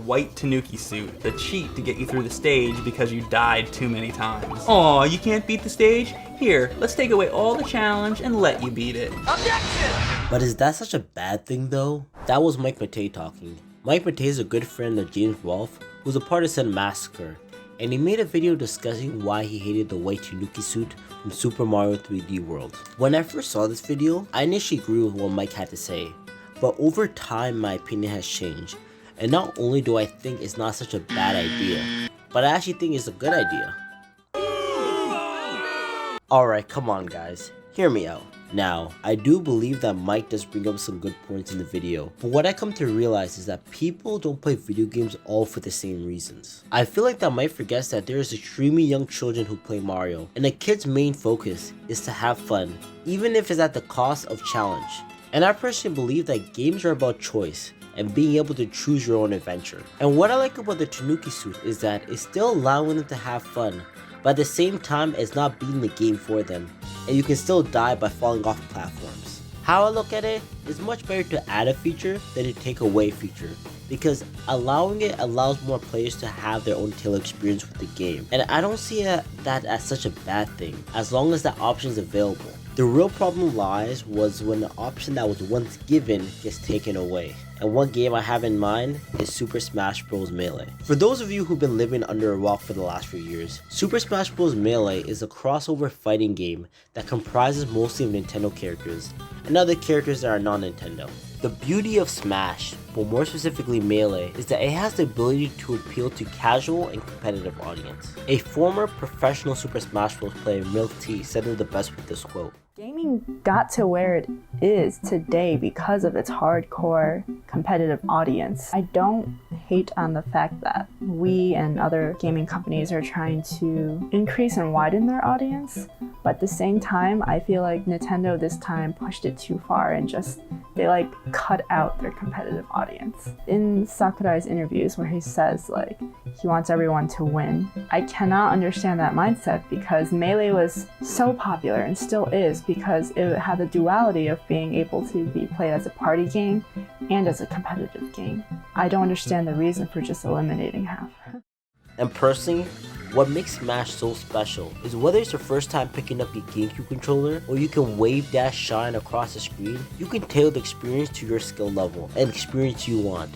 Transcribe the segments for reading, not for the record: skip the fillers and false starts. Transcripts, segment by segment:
white Tanooki suit, the cheat to get you through the stage because you died too many times. Aw, you can't beat the stage? Here, let's take away all the challenge and let you beat it. Objection! But is that such a bad thing though? That was Mike Matei talking. Mike Matei is a good friend of James Rolfe, who's a part of Said Massacre, and he made a video discussing why he hated the white Tanooki suit from Super Mario 3D World. When I first saw this video, I initially agreed with what Mike had to say, but over time my opinion has changed, and not only do I think it's not such a bad idea, but I actually think it's a good idea. Alright, come on guys, hear me out. Now, I do believe that Mike does bring up some good points in the video, but what I come to realize is that people don't play video games all for the same reasons. I feel like that Mike forgets that there is extremely young children who play Mario, and a kid's main focus is to have fun, even if it's at the cost of challenge. And I personally believe that games are about choice, and being able to choose your own adventure. And what I like about the Tanooki suit is that it's still allowing them to have fun, but at the same time it's not beating the game for them, and you can still die by falling off platforms. How I look at it is much better to add a feature than to take away a feature, because allowing it allows more players to have their own tailored experience with the game, and I don't see that as such a bad thing as long as that option is available. The real problem lies was when the option that was once given gets taken away. And one game I have in mind is Super Smash Bros. Melee. For those of you who've been living under a rock for the last few years, Super Smash Bros. Melee is a crossover fighting game that comprises mostly of Nintendo characters and other characters that are non-Nintendo. The beauty of Smash, but more specifically Melee, is that it has the ability to appeal to casual and competitive audience. A former professional Super Smash Bros. Player, Milk T, said it the best with this quote. Gaming got to where it is today because of its hardcore competitive audience. I don't hate on the fact that we and other gaming companies are trying to increase and widen their audience, but at the same time, I feel like Nintendo this time pushed it too far and they cut out their competitive audience. In Sakurai's interviews where he says he wants everyone to win, I cannot understand that mindset because Melee was so popular and still is because it had the duality of being able to be played as a party game and as a competitive game. I don't understand the reason for just eliminating half. And personally, what makes Smash so special is whether it's your first time picking up your GameCube controller or you can wave dash shine across the screen, you can tailor the experience to your skill level and experience you want.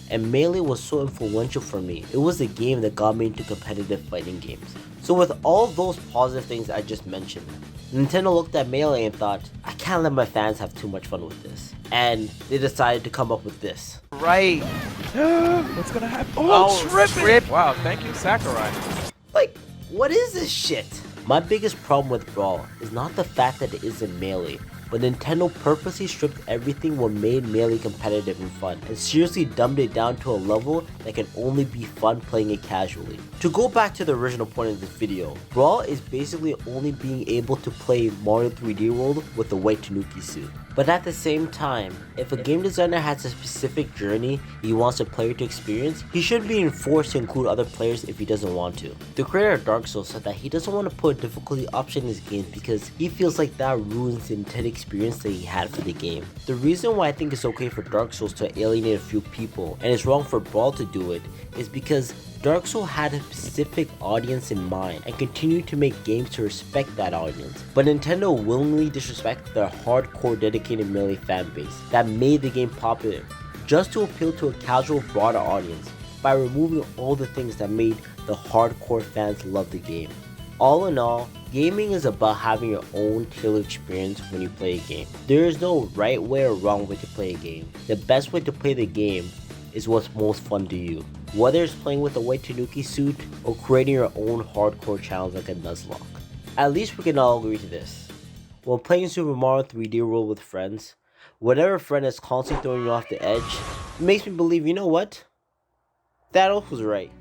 And Melee was so influential for me. It was the game that got me into competitive fighting games. So with all those positive things I just mentioned, Nintendo looked at Melee and thought, I can't let my fans have too much fun with this. And they decided to come up with this. Right. What's gonna happen? Oh, Trip. Wow, thank you, Sakurai. What is this shit? My biggest problem with Brawl is not the fact that it isn't Melee, but Nintendo purposely stripped everything what made Melee competitive and fun, and seriously dumbed it down to a level that can only be fun playing it casually. To go back to the original point of this video, Brawl is basically only being able to play Mario 3D World with the white Tanooki suit. But at the same time, if a game designer has a specific journey he wants a player to experience, he shouldn't be enforced to include other players if he doesn't want to. The creator of Dark Souls said that he doesn't want to put a difficulty option in his games because he feels like that ruins the intended experience that he had for the game. The reason why I think it's okay for Dark Souls to alienate a few people and it's wrong for Brawl to do it is because Dark Souls had a specific audience in mind and continued to make games to respect that audience, but Nintendo willingly disrespected their hardcore dedicated Melee fanbase that made the game popular just to appeal to a casual broader audience by removing all the things that made the hardcore fans love the game. All in all, gaming is about having your own tailored experience when you play a game. There is no right way or wrong way to play a game. The best way to play the game is what's most fun to you. Whether it's playing with a white Tanooki suit or creating your own hardcore challenge like a Nuzlocke. At least we can all agree to this. When playing Super Mario 3D World with friends, whatever friend is constantly throwing you off the edge, it makes me believe, you know what? Thanos was right.